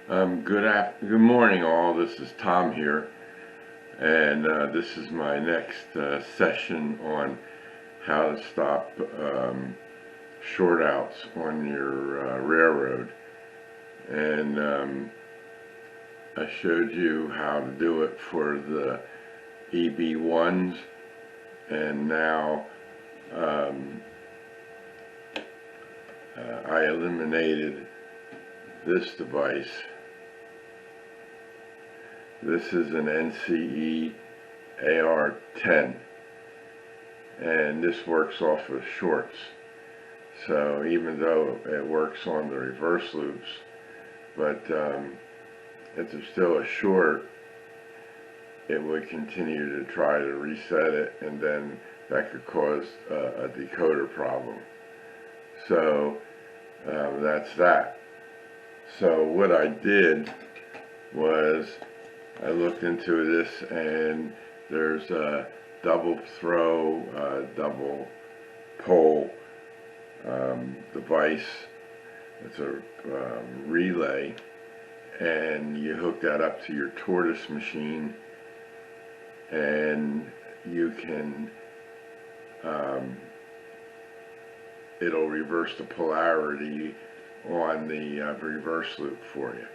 Good morning, all. This is Tom here, and this is my next session on how to stop short outs on your railroad. And I showed you how to do it for the EB1s, and now I eliminated this device. This is an NCE AR10, and this works off of shorts. So even though it works on the reverse loops, but if there's still a short, it would continue to try to reset it, and then that could cause a decoder problem. So that's that. So what I did was I looked into this, and there's a double throw, double pole device. It's a relay, and you hook that up to your tortoise machine, and you can it'll reverse the polarity on the reverse loop for you.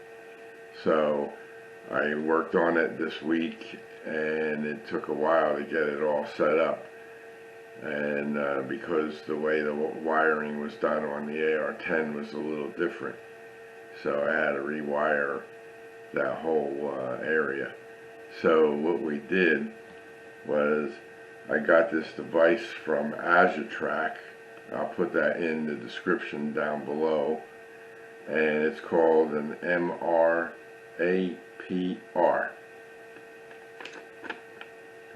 So I worked on it this week, and it took a while to get it all set up, and because the way the wiring was done on the AR10 was a little different, so I had to rewire that whole area. So what we did was I got this device from AZATRAX. I'll put that in the description down below, and it's called an MRAPR.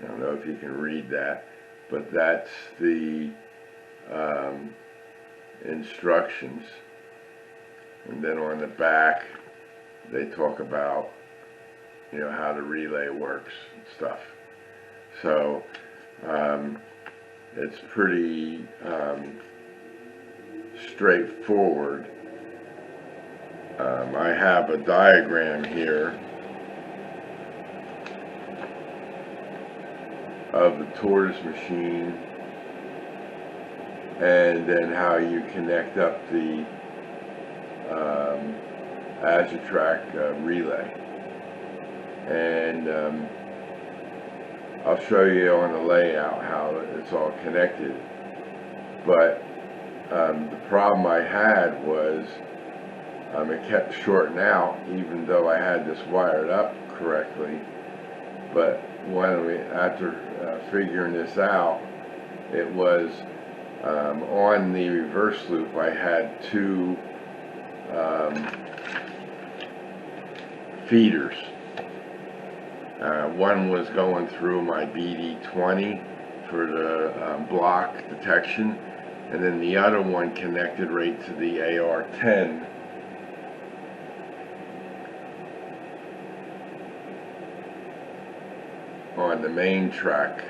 I don't know if you can read that, but that's the instructions. And then on the back, they talk about, how the relay works and stuff. So it's pretty straightforward. I have a diagram here of the tortoise machine, and then how you connect up the AZATRAX relay. And I'll show you on the layout how it's all connected. But the problem I had was it kept shorting out, even though I had this wired up correctly. But after figuring this out, it was on the reverse loop. I had two feeders. One was going through my BD20 for the block detection, and then the other one connected right to the AR10. On the main track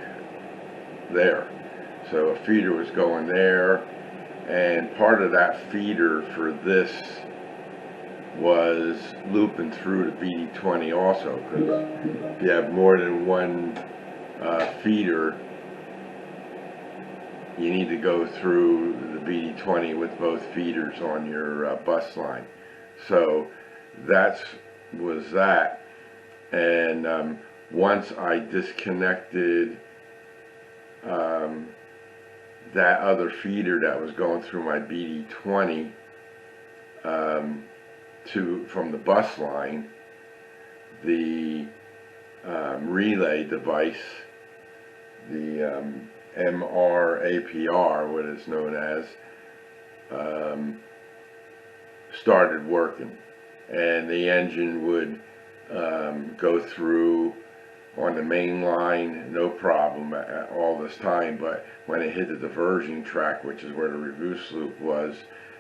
there. So a feeder was going there, and part of that feeder for this was looping through the BD20 also, because if you have more than one feeder, you need to go through the BD20 with both feeders on your bus line. So that was that. And once I disconnected that other feeder that was going through my BD20 from the bus line, the relay device, the MRAPR, what it's known as, started working, and the engine would go through on the main line, no problem all this time. But when it hit the diversion track, which is where the reverse loop was,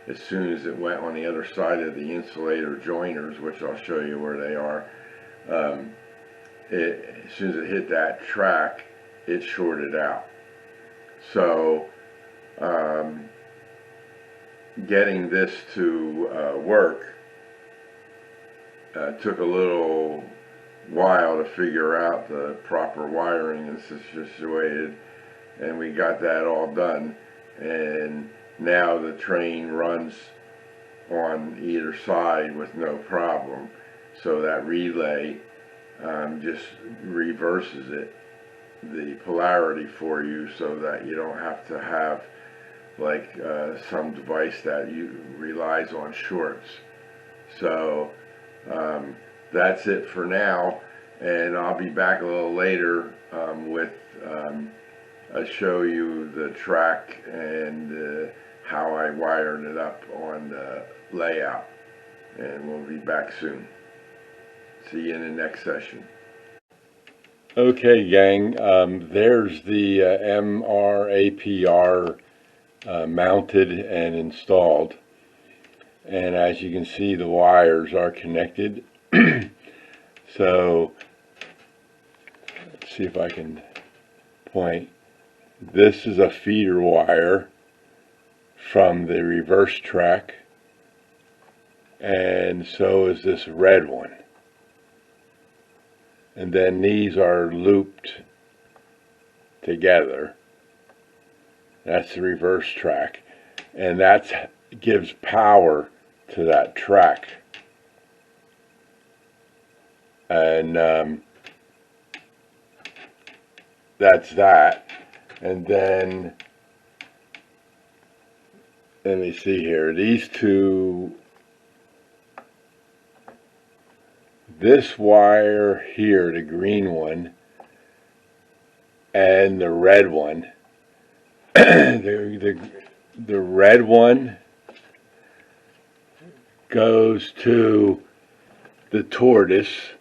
as soon as it went on the other side of the insulator joiners, which I'll show you where they are, as soon as it hit that track, it shorted out. So getting this to work, took a little while to figure out the proper wiring and situated, and we got that all done, and now the train runs on either side with no problem. So that relay just reverses it, the polarity for you, so that you don't have to have like some device that relies on shorts. So that's it for now, and I'll be back a little later with I'll show you the track and how I wired it up on the layout, and we'll be back soon. See you in the next session. Okay, gang, there's the MRAPR mounted and installed, and as you can see, the wires are connected. So let's see if I can point. This is a feeder wire from the reverse track, and so is this red one. And then these are looped together. That's the reverse track, and that gives power to that track. And that's that. And then let me see here, these two, this wire here, the green one, and the red one, the red one goes to the tortoise,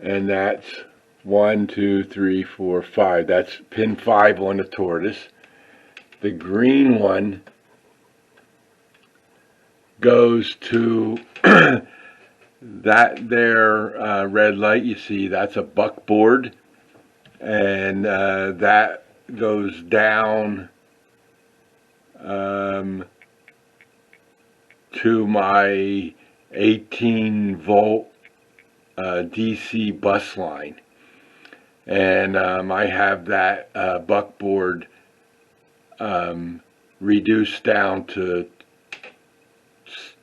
and that's 1, 2, 3, 4, 5. That's pin 5 on the tortoise. The green one goes to that there red light you see. That's a buckboard, and that goes down to my 18-volt DC bus line. And I have that buckboard reduced down to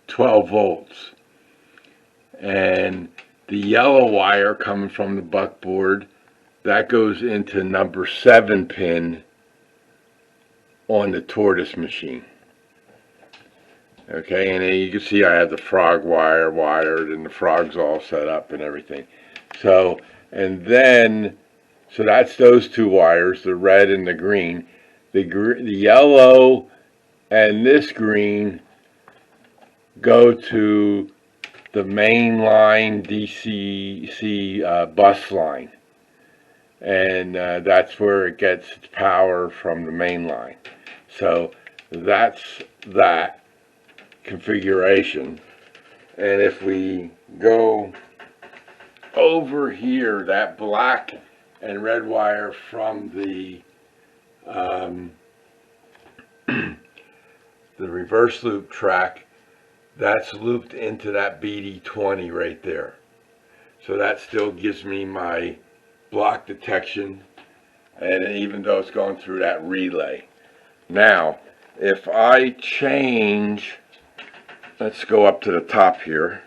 12 volts. And the yellow wire coming from the buckboard, that goes into number 7 pin on the tortoise machine. Okay, and then you can see I have the frog wire wired, and the frog's all set up and everything. So, and then, so that's those two wires, the red and the green. The yellow and this green go to the main line DC bus line, and that's where it gets its power from the main line. So that's that configuration. And if we go over here, that black and red wire from the the reverse loop track, that's looped into that BD20 right there. So that still gives me my block detection, and even though it's going through that relay. Now, if I change, let's go up to the top here.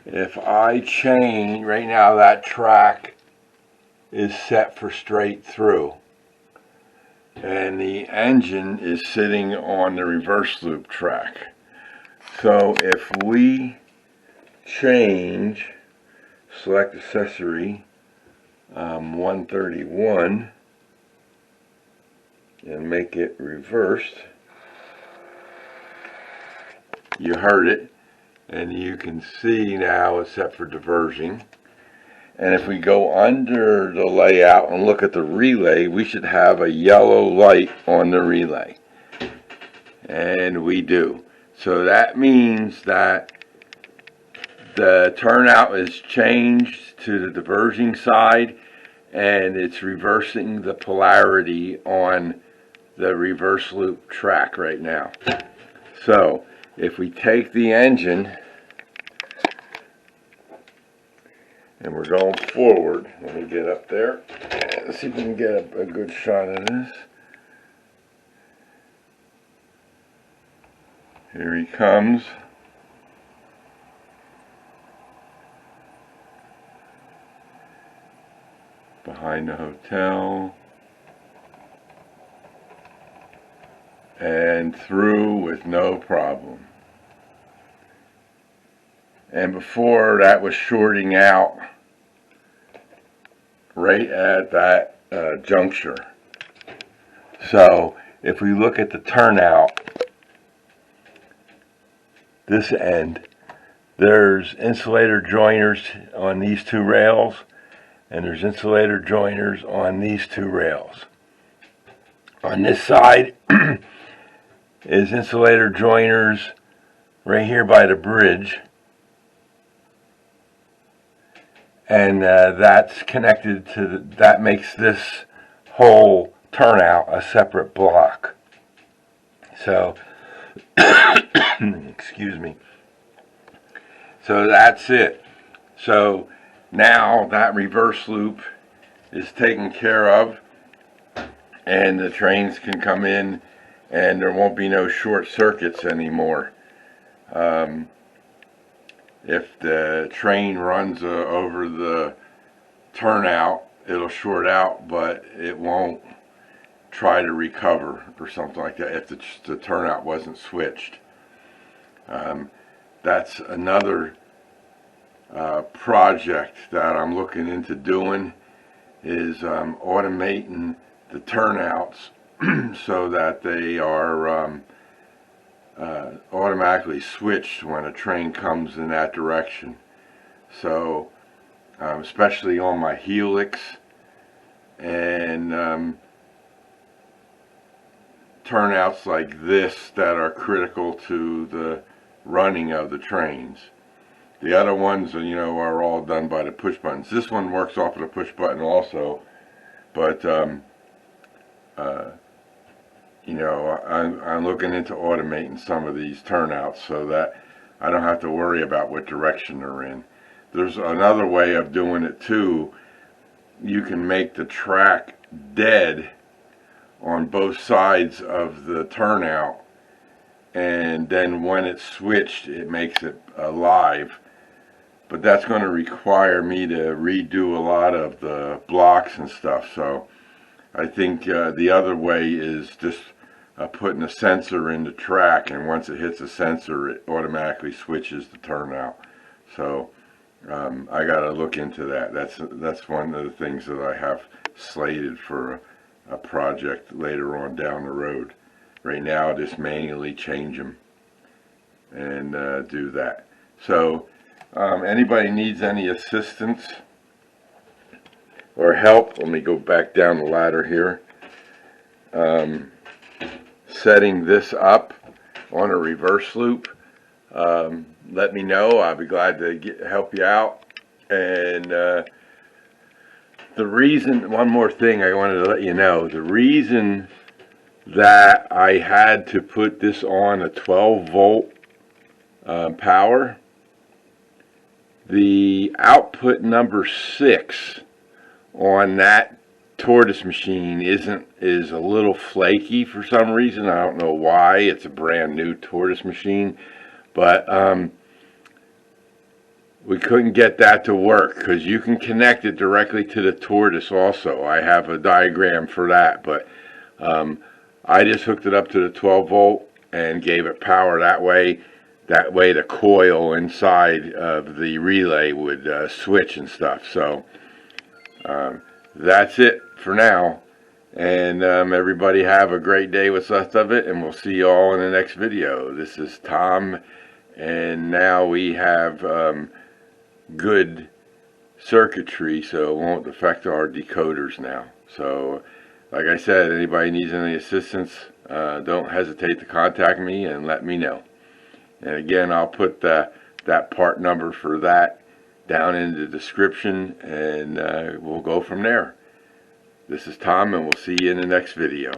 If I change, right now that track is set for straight through, and the engine is sitting on the reverse loop track. So if we change, select accessory 131 and make it reversed, you heard it, and you can see now it's set for diverging. And if we go under the layout and look at the relay, we should have a yellow light on the relay, and we do. So that means that the turnout is changed to the diverging side, and it's reversing the polarity on the reverse loop track right now. So if we take the engine and we're going forward, let me get up there and see if we can get a good shot of this. Here he comes. Behind the hotel. And through with no problem. And before that was shorting out right at that juncture. So if we look at the turnout, this end, there's insulator joiners on these two rails, and there's insulator joiners on these two rails. On this side is insulator joiners right here by the bridge, and that's connected to that makes this whole turnout a separate block. So excuse me. So that's it. So now that reverse loop is taken care of, and the trains can come in and there won't be no short circuits anymore. If the train runs over the turnout, it'll short out, but it won't try to recover or something like that if the turnout wasn't switched. That's another project that I'm looking into doing, is automating the turnouts so that they are automatically switched when a train comes in that direction. So especially on my helix and turnouts like this that are critical to the running of the trains. The other ones, are all done by the push buttons. This one works off of the push button also, but I'm looking into automating some of these turnouts so that I don't have to worry about what direction they're in. There's another way of doing it too. You can make the track dead on both sides of the turnout, and then when it's switched, it makes it alive. But that's going to require me to redo a lot of the blocks and stuff. So I think the other way is just putting a sensor in the track, and once it hits a sensor, it automatically switches the turnout. So I got to look into that. That's one of the things that I have slated for a project later on down the road. Right now, I just manually change them and do that. So anybody needs any assistance or help, let me go back down the ladder here. Setting this up on a reverse loop, let me know. I'll be glad to help you out. And the reason, one more thing I wanted to let you know, the reason that I had to put this on a 12 volt power, the output number 6 on that tortoise machine is a little flaky for some reason. I don't know why. It's a brand new tortoise machine, but we couldn't get that to work, because you can connect it directly to the tortoise also. I have a diagram for that, but I just hooked it up to the 12 volt and gave it power that way. That way the coil inside of the relay would switch and stuff. So that's it for now. And everybody have a great day with us of it, and we'll see you all in the next video. This is Tom, and now we have good circuitry, so it won't affect our decoders now. So like I said, anybody needs any assistance, don't hesitate to contact me and let me know. And again, I'll put that part number for that down in the description, and we'll go from there. This is Tom, and we'll see you in the next video.